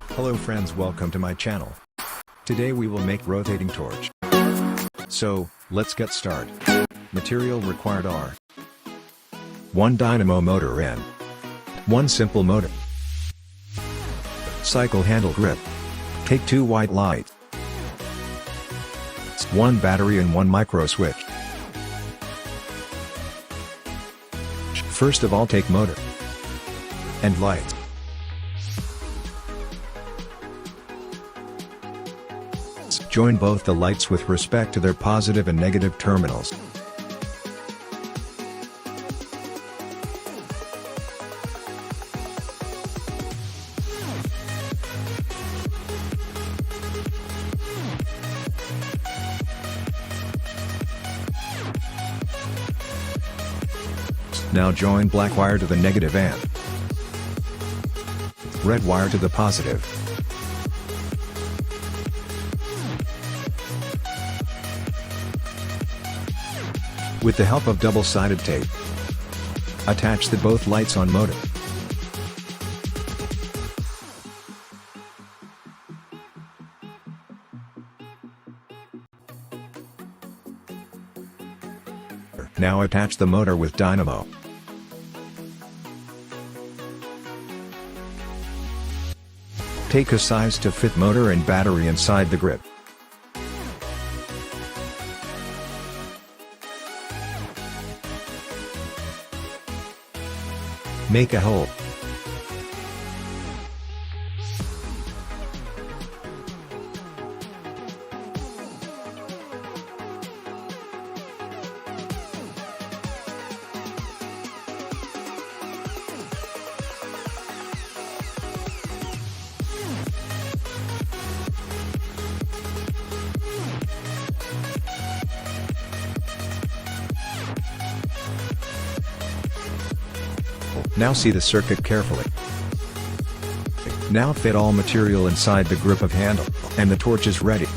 Hello friends, welcome to my channel. Today we will make rotating torch. So, let's get started. Material required are 1 dynamo motor and 1 simple motor. Cycle handle grip. Take 2 white lights. 1 battery and 1 micro switch. First of all, take motor and lights. Join both the lights with respect to their positive and negative terminals. Now join black wire to the negative and red wire to the positive. With the help of double-sided tape, attach the both lights on motor. Now attach the motor with dynamo. Take a size to fit motor and battery inside the grip. Make a hole. Now see the circuit carefully. Now fit all material inside the grip of handle, and the torch is ready.